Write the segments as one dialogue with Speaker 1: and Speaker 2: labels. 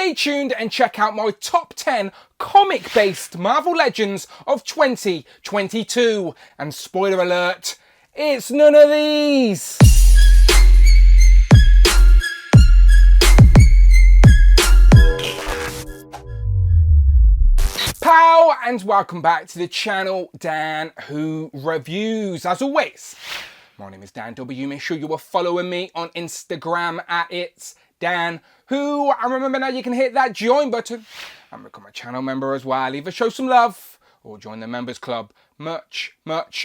Speaker 1: stay tuned and check out my top 10 comic-based Marvel Legends of 2022. And spoiler alert, it's none of these! Pow, and welcome back to the channel, Dan Who Reviews. As always, my name is Dan W. Make sure you are following me on Instagram at It's Dan Who. And remember now you can hit that join button and become a channel member as well. Either show some love or join the members club. Much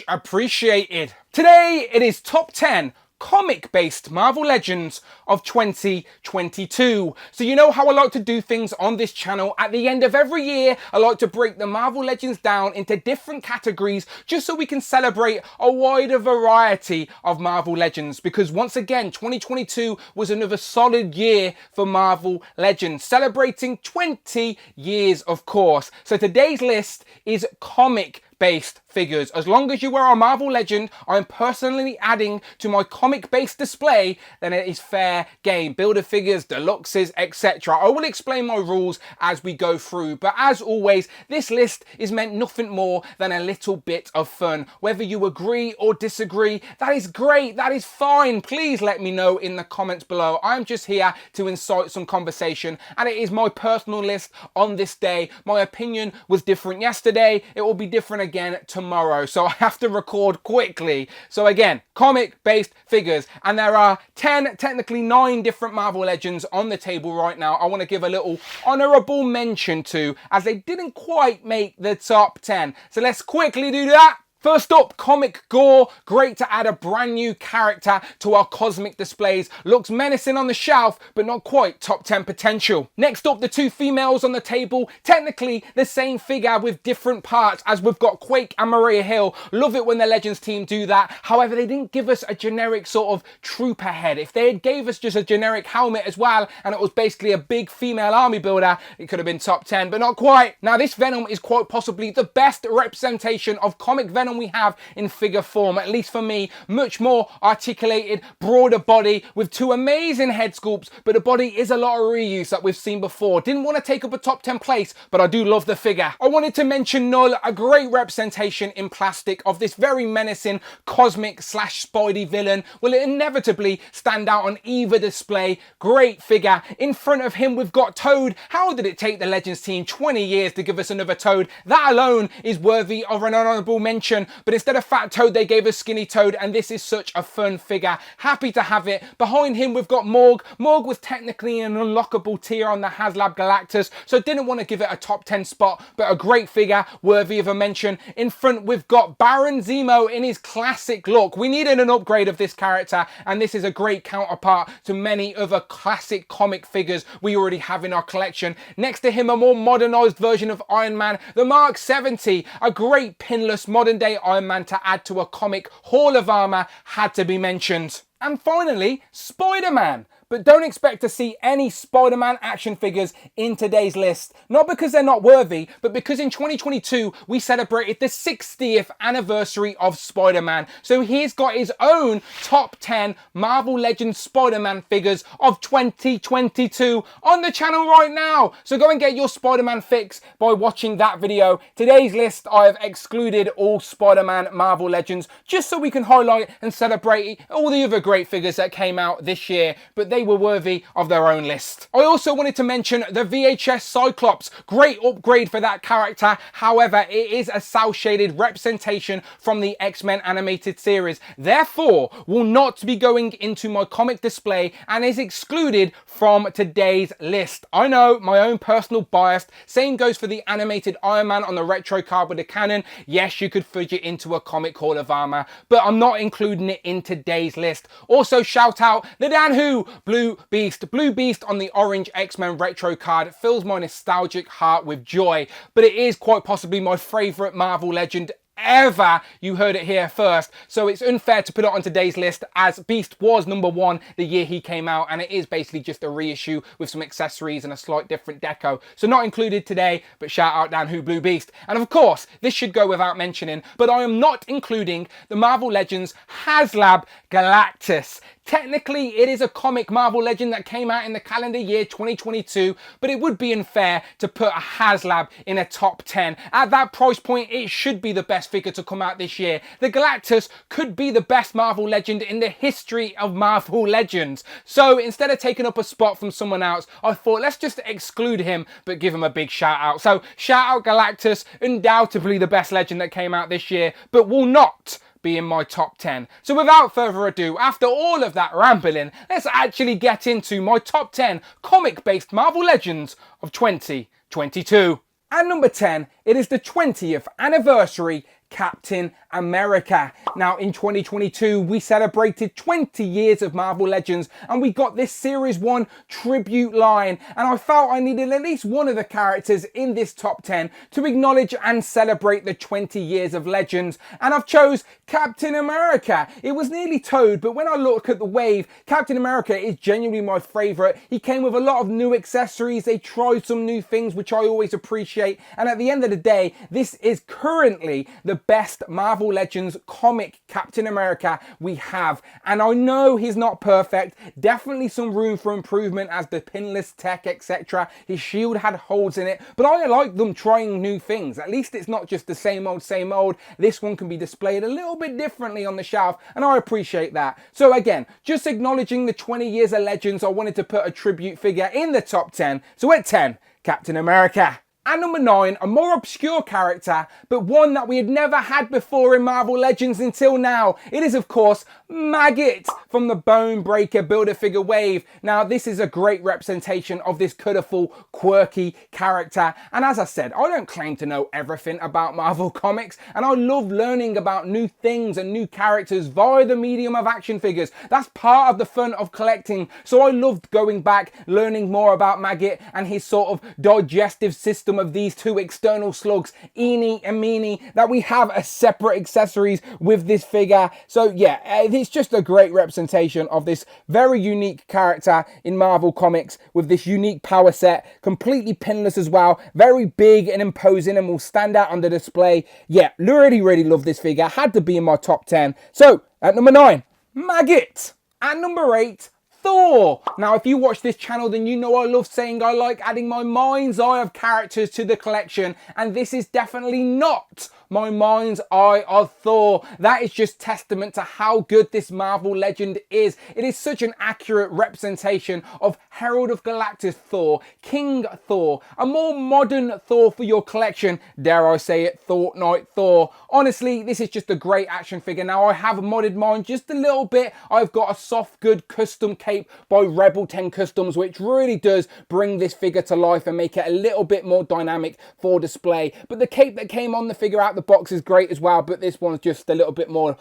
Speaker 1: appreciated. Today it is top 10 comic-based Marvel Legends of 2022. So you know how I like to do things on this channel. At the end of every year, I like to break the Marvel Legends down into different categories just so we can celebrate a wider variety of Marvel Legends. Because once again, 2022 was another solid year for Marvel Legends, celebrating 20 years, of course. So today's list is comic-based figures. As long as you are a Marvel Legend I'm personally adding to my comic-based display, then it is fair game. Builder figures, deluxes, etc. I will explain my rules as we go through, but as always, this list is meant nothing more than a little bit of fun. Whether you agree or disagree, that is great, that is fine. Please let me know in the comments below. I'm just here to incite some conversation, and it is my personal list on this day. My opinion was different yesterday, it will be different again tomorrow, so I have to record quickly. So again, comic-based figures, and there are 10, technically 9 different Marvel Legends on the table right now. I want to give a little honourable mention to, as they didn't quite make the top 10. So let's quickly do that. First up, Comic Gore. Great to add a brand new character to our cosmic displays. Looks menacing on the shelf, but not quite top 10 potential. Next up, the 2 females on the table. Technically the same figure with different parts, as we've got Quake and Maria Hill. Love it when the Legends team do that. However, they didn't give us a generic sort of trooper head. If they had gave us just a generic helmet as well, and it was basically a big female army builder, it could have been top 10, but not quite. Now, this Venom is quite possibly the best representation of comic Venom we have in figure form, at least for me. Much more articulated, broader body with 2 amazing head sculpts, but the body is a lot of reuse that we've seen before. Didn't want to take up a top 10 place, but I do love the figure. I wanted to mention Null, a great representation in plastic of this very menacing cosmic / Spidey villain. Will it inevitably stand out on either display? Great figure. In front of him we've got Toad. How did it take the Legends team 20 years to give us another Toad? That alone is worthy of an honourable mention. But instead of Fat Toad, they gave us Skinny Toad, and this is such a fun figure. Happy to have it. Behind him, we've got Morg. Morg was technically an unlockable tier on the HasLab Galactus, so didn't want to give it a top 10 spot, but a great figure, worthy of a mention. In front, we've got Baron Zemo in his classic look. We needed an upgrade of this character, and this is a great counterpart to many other classic comic figures we already have in our collection. Next to him, a more modernised version of Iron Man, the Mark 70, a great pinless modern day Iron Man to add to a comic hall of armour, had to be mentioned. And finally, Spider-Man. But don't expect to see any Spider-Man action figures in today's list. Not because they're not worthy, but because in 2022 we celebrated the 60th anniversary of Spider-Man. So he's got his own top 10 Marvel Legends Spider-Man figures of 2022 on the channel right now. So go and get your Spider-Man fix by watching that video. Today's list, I have excluded all Spider-Man Marvel Legends just so we can highlight and celebrate all the other great figures that came out this year. But they were worthy of their own list. I also wanted to mention the VHS Cyclops. Great upgrade for that character. However, it is a cel-shaded representation from the X-Men animated series. Therefore, will not be going into my comic display and is excluded from today's list. I know, my own personal bias. Same goes for the animated Iron Man on the retro card with the cannon. Yes, you could fudge it into a comic hall of armor, but I'm not including it in today's list. Also, shout out the Dan Who Blue Beast. Blue Beast on the orange X-Men retro card fills my nostalgic heart with joy, but it is quite possibly my favourite Marvel Legend ever. You heard it here first, so it's unfair to put it on today's list, as Beast was #1 the year he came out, and it is basically just a reissue with some accessories and a slight different deco, so not included today. But shout out Dan Who Blue Beast. And of course, this should go without mentioning, but I am not including the Marvel Legends HasLab Galactus. Technically, it is a comic Marvel Legend that came out in the calendar year 2022, but it would be unfair to put a HasLab in a top 10. At that price point, it should be the best figure to come out this year. The Galactus could be the best Marvel Legend in the history of Marvel Legends. So instead of taking up a spot from someone else, I thought let's just exclude him, but give him a big shout out. So shout out Galactus, undoubtedly the best Legend that came out this year, but will not be in my top 10. So without further ado, after all of that rambling, let's actually get into my top 10 comic-based Marvel Legends of 2022. At number 10, it is the 20th anniversary Captain America. Now in 2022 we celebrated 20 years of Marvel Legends and we got this Series 1 tribute line, and I felt I needed at least one of the characters in this top 10 to acknowledge and celebrate the 20 years of Legends, and I've chose Captain America. It was nearly Toad, but when I look at the wave, Captain America is genuinely my favourite. He came with a lot of new accessories, they tried some new things which I always appreciate, and at the end of the day this is currently the best Marvel Legends comic Captain America we have. And I know he's not perfect, definitely some room for improvement as the pinless tech, etc. His shield had holes in it, but I like them trying new things. At least it's not just the same old, same old. This one can be displayed a little bit differently on the shelf, and I appreciate that. So again, just acknowledging the 20 years of Legends, I wanted to put a tribute figure in the top 10. So at 10, Captain America. At number 9, a more obscure character, but one that we had never had before in Marvel Legends until now. It is, of course, Maggots from the Bone Breaker Build-A-Figure wave. Now, this is a great representation of this colourful, quirky character. And as I said, I don't claim to know everything about Marvel Comics, and I love learning about new things and new characters via the medium of action figures. That's part of the fun of collecting. So I loved going back, learning more about Maggot and his sort of digestive system of these two external slugs, Eenie and Meanie, that we have as separate accessories with this figure. So yeah, it's just a great representation of this very unique character in Marvel Comics with this unique power set, completely pinless as well, very big and imposing and will stand out on the display. Yeah, really love this figure, had to be in my top 10. So at number 9, Maggot. At number 8, Thor. Now, if you watch this channel, then you know I love saying I like adding my mind's eye of characters to the collection, and this is definitely not my mind's eye of Thor. That is just testament to how good this Marvel Legend is. It is such an accurate representation of Herald of Galactus Thor, King Thor, a more modern Thor for your collection. Dare I say it, Fortnite Thor. Honestly, this is just a great action figure. Now, I have modded mine just a little bit. I've got a soft good custom cape by Rebel 10 Customs, which really does bring this figure to life and make it a little bit more dynamic for display. But the cape that came on the figure out the box is great as well, but this one's just a little bit more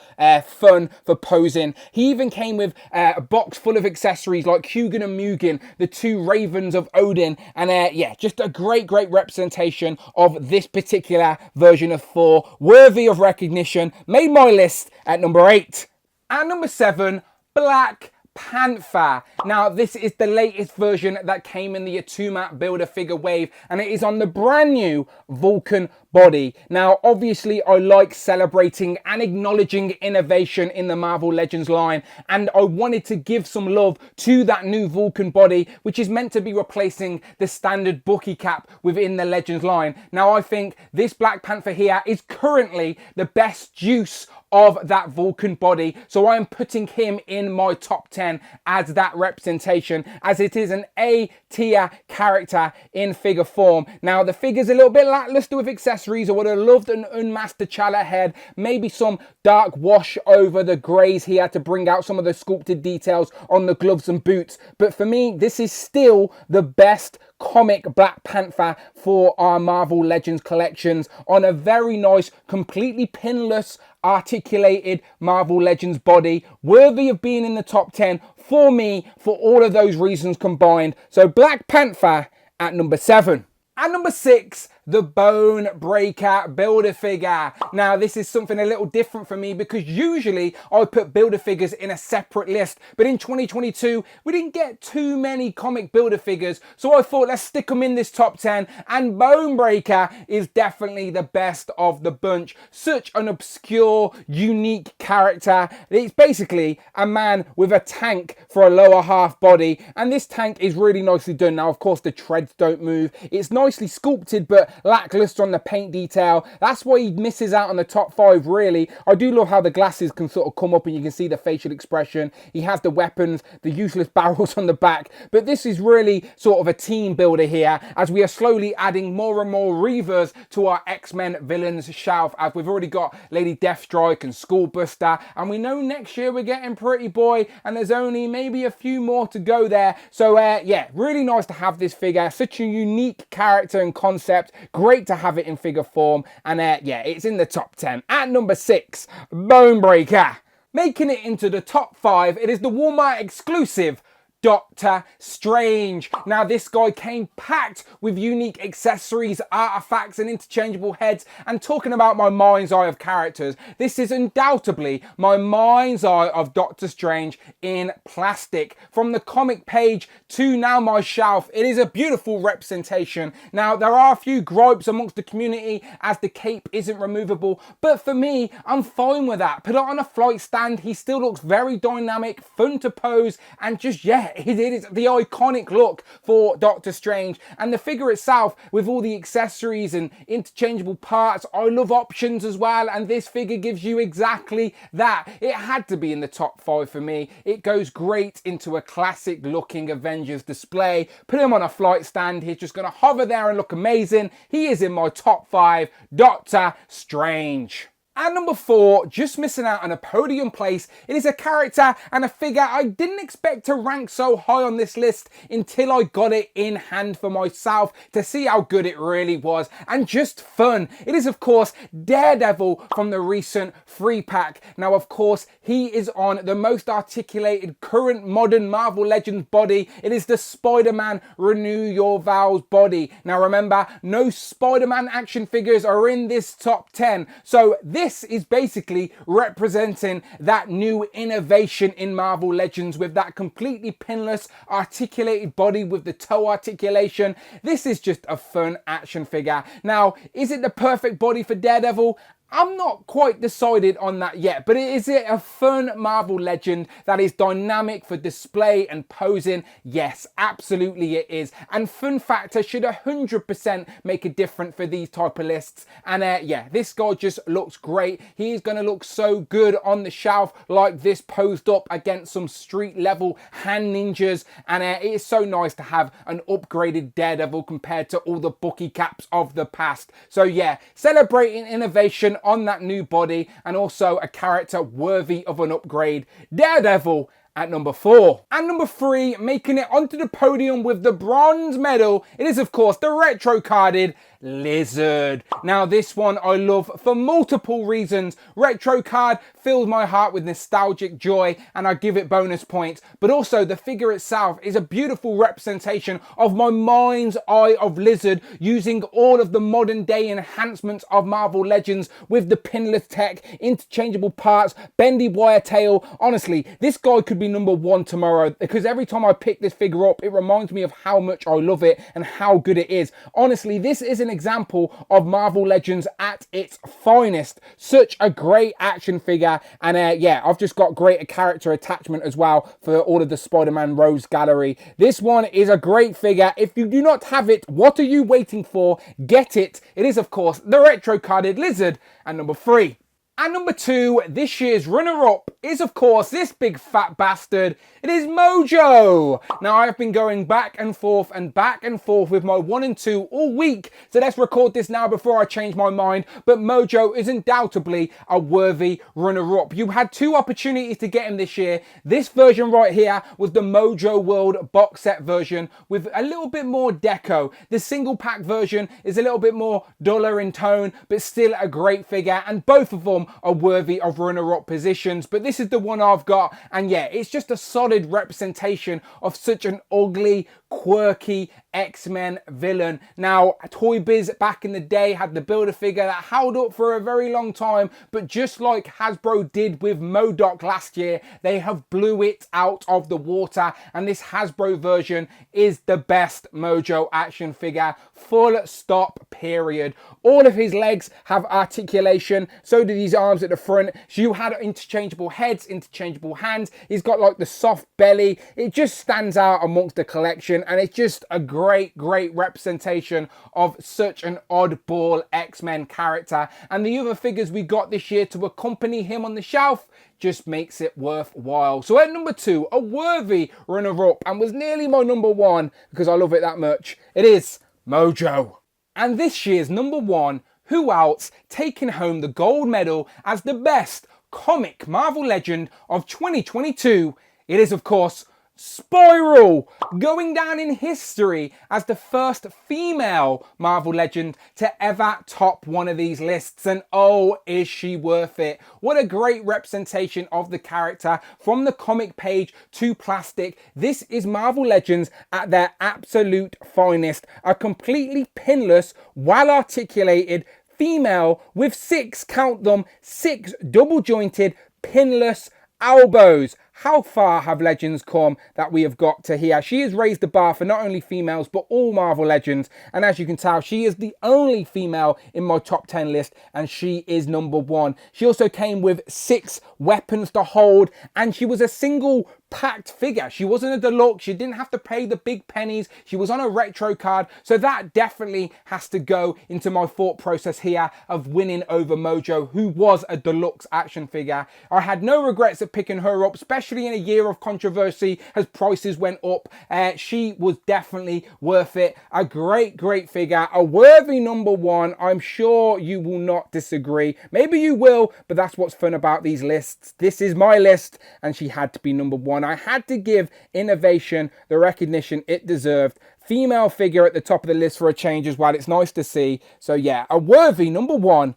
Speaker 1: fun for posing. He even came with a box full of accessories like Hugin and Mugen, the two ravens of Odin, and yeah, just a great representation of this particular version of Thor, worthy of recognition. Made my list at number 8. At number 7, Black Panther. Now, this is the latest version that came in the Atuma Build-A-Figure wave, and it is on the brand new Vulcan body. Now, obviously, I like celebrating and acknowledging innovation in the Marvel Legends line, and I wanted to give some love to that new Vulcan body, which is meant to be replacing the standard Bucky cap within the Legends line. Now, I think this Black Panther here is currently the best use of that Vulcan body, so I am putting him in my top 10 as that representation, as it is an A tier character in figure form. Now, the figure's a little bit lackluster with accessories. I would have loved an unmasked T'Challa head, maybe some dark wash over the greys here to bring out some of the sculpted details on the gloves and boots, but for me, this is still the best comic Black Panther for our Marvel Legends collections, on a very nice, completely pinless, articulated Marvel Legends body, worthy of being in the top 10 for me for all of those reasons combined. So Black Panther at number 7. At number number 6, the Bone Breaker Build-A-Figure. Now, this is something a little different for me because usually I put Build-A-Figures in a separate list. But in 2022, we didn't get too many comic Build-A-Figures. So I thought, let's stick them in this top 10. And Bone Breaker is definitely the best of the bunch. Such an obscure, unique character. It's basically a man with a tank for a lower half body. And this tank is really nicely done. Now, of course, the treads don't move. It's nicely sculpted, but lackluster on the paint detail. That's why he misses out on the top 5, really. I do love how the glasses can sort of come up and you can see the facial expression. He has the weapons, the useless barrels on the back. But this is really sort of a team builder here, as we are slowly adding more and more Reavers to our X-Men villains shelf, as we've already got Lady Deathstrike and Skullbuster, and we know next year we're getting Pretty Boy, and there's only maybe a few more to go there. So yeah, really nice to have this figure. Such a unique character and concept. Great to have it in figure form. And yeah, it's in the top 10. At number 6, Bone Breaker. Making it into the top 5, it is the Walmart exclusive Doctor Strange. Now, this guy came packed with unique accessories, artifacts, and interchangeable heads. And talking about my mind's eye of characters, this is undoubtedly my mind's eye of Doctor Strange in plastic. From the comic page to now my shelf, it is a beautiful representation. Now, there are a few gripes amongst the community as the cape isn't removable, but for me, I'm fine with that. Put it on a flight stand, he still looks very dynamic, fun to pose, and just, yeah, it is the iconic look for Doctor Strange. And the figure itself, with all the accessories and interchangeable parts, I love options as well, and this figure gives you exactly that. It had to be in the top 5 for me. It goes great into a classic looking Avengers display. Put him on a flight stand, he's just going to hover there and look amazing. He is in my top 5, Doctor Strange. At number 4, just missing out on a podium place, it is a character and a figure I didn't expect to rank so high on this list until I got it in hand for myself to see how good it really was and just fun. It is, of course, Daredevil from the recent 3-pack. Now, of course, he is on the most articulated current modern Marvel Legends body. It is the Spider-Man Renew Your Vows body. Now, remember, no Spider-Man action figures are in this top 10. So this is basically representing that new innovation in Marvel Legends with that completely pinless, articulated body with the toe articulation. This is just a fun action figure. Now, is it the perfect body for Daredevil? I'm not quite decided on that yet, but is it a fun Marvel Legend that is dynamic for display and posing? Yes, absolutely it is. And fun factor should 100% make a difference for these type of lists. And yeah, this guy just looks great. He's going to look so good on the shelf like this, posed up against some street level hand ninjas. And it is so nice to have an upgraded Daredevil compared to all the Bucky caps of the past. So yeah, celebrating innovation on that new body and also a character worthy of an upgrade. Daredevil at number 4. And number 3, making it onto the podium with the bronze medal, it is of course the retro carded Lizard. Now this one I love for multiple reasons. Retro card fills my heart with nostalgic joy and I give it bonus points, but also the figure itself is a beautiful representation of my mind's eye of Lizard, using all of the modern day enhancements of Marvel Legends with the pinless tech, interchangeable parts, bendy wire tail. Honestly, this guy could be number 1 tomorrow, because every time I pick this figure up, it reminds me of how much I love it and how good it is. Honestly, this is an example of Marvel Legends at its finest. Such a great action figure, and yeah, I've just got great character attachment as well for all of the Spider-Man Rose Gallery. This one is a great figure. If you do not have it, what are you waiting for? Get it. It is, of course, the retro carded Lizard at number 3. And number 2, this year's runner-up is, of course, this big fat bastard. It is Mojo. Now, I have been going back and forth with my 1 and 2 all week. So let's record this now before I change my mind. But Mojo is undoubtedly a worthy runner-up. You had 2 opportunities to get him this year. This version right here was the Mojo World box set version with a little bit more deco. The single pack version is a little bit more duller in tone, but still a great figure. And both of them them are worthy of runner-up positions, but this is the one I've got, and yeah, it's just a solid representation of such an ugly, quirky X-Men villain. Now, Toy Biz back in the day had the Build-A-Figure that held up for a very long time, but just like Hasbro did with Mojo last year, they have blew it out of the water, and this Hasbro version is the best Mojo action figure, full stop, period. All of his legs have articulation, so do these arms at the front. So you had interchangeable heads, interchangeable hands. He's got like the soft belly. It just stands out amongst the collection, and it's just a great representation of such an oddball X-Men character. And the other figures we got this year to accompany him on the shelf just makes it worthwhile. So at number 2, a worthy runner-up, and was nearly my number 1 because I love it that much, it is Mojo. And this year's number 1, who else taking home the gold medal as the best comic Marvel Legend of 2022, it is of course Spiral, going down in history as the first female Marvel Legend to ever top one of these lists, and oh, is she worth it. What a great representation of the character from the comic page to plastic. This is Marvel Legends at their absolute finest. A completely pinless, well-articulated female with 6, count them, 6 double-jointed, pinless elbows. How far have Legends come that we have got to here? She has raised the bar for not only females, but all Marvel Legends. And as you can tell, she is the only female in my top 10 list, and she is number 1. She also came with 6 weapons to hold, and she was a single packed figure. She wasn't a deluxe. She didn't have to pay the big pennies. She was on a retro card. So that definitely has to go into my thought process here of winning over Mojo, who was a deluxe action figure. I had no regrets at picking her up, especially in a year of controversy as prices went up. She was definitely worth it. A great figure, a worthy number 1. I'm sure you will not disagree. Maybe you will, but that's what's fun about these lists. This is my list, and she had to be number 1. I had to give innovation the recognition it deserved. Female figure at the top of the list for a change as well. It's nice to see. So yeah, a worthy number 1,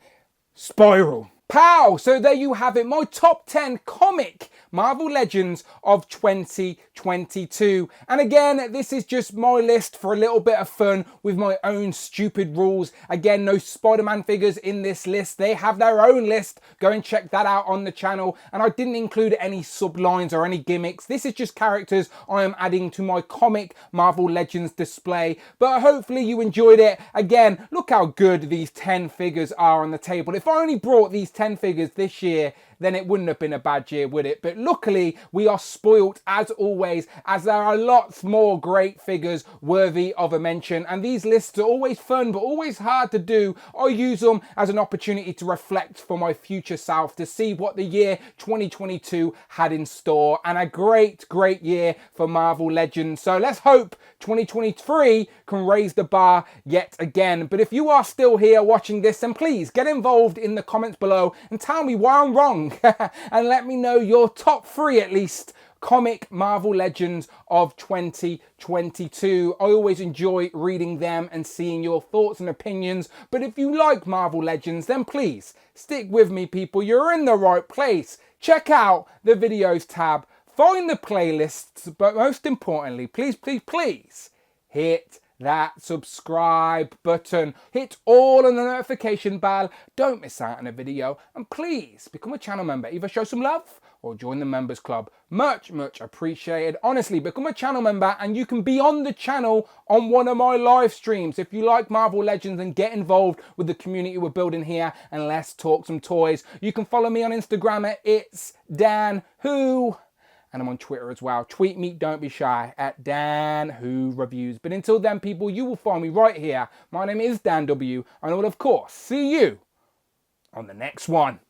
Speaker 1: Spiral. Pow! So there you have it, my top 10 comic Marvel Legends of 2022. And again, this is just my list for a little bit of fun with my own stupid rules. Again, no Spider-Man figures in this list. They have their own list. Go and check that out on the channel. And I didn't include any sublines or any gimmicks. This is just characters I am adding to my comic Marvel Legends display. But hopefully you enjoyed it. Again, look how good these 10 figures are on the table. If I only brought these 10 figures this year, then it wouldn't have been a bad year, would it? But luckily, we are spoilt as always, as there are lots more great figures worthy of a mention. And these lists are always fun, but always hard to do. I use them as an opportunity to reflect for my future self, to see what the year 2022 had in store. And a great year for Marvel Legends. So let's hope 2023 can raise the bar yet again. But if you are still here watching this, then please get involved in the comments below and tell me why I'm wrong. And let me know your top 3 at least comic Marvel Legends of 2022. I always enjoy reading them and seeing your thoughts and opinions. But if you like Marvel Legends, then please stick with me, people. You're in the right place. Check out the videos tab, find the playlists, but most importantly, please hit that subscribe button, hit all on the notification bell, don't miss out on a video, and please become a channel member. Either show some love or join the members club. Much appreciated. Honestly, become a channel member and you can be on the channel on one of my live streams. If you like Marvel Legends, and get involved with the community we're building here, and let's talk some toys. You can follow me on Instagram at It's Dan Who. And I'm on Twitter as well. Tweet me, don't be shy, at Dan Who Reviews. But until then, people, you will find me right here. My name is Dan W. And I will, of course, see you on the next one.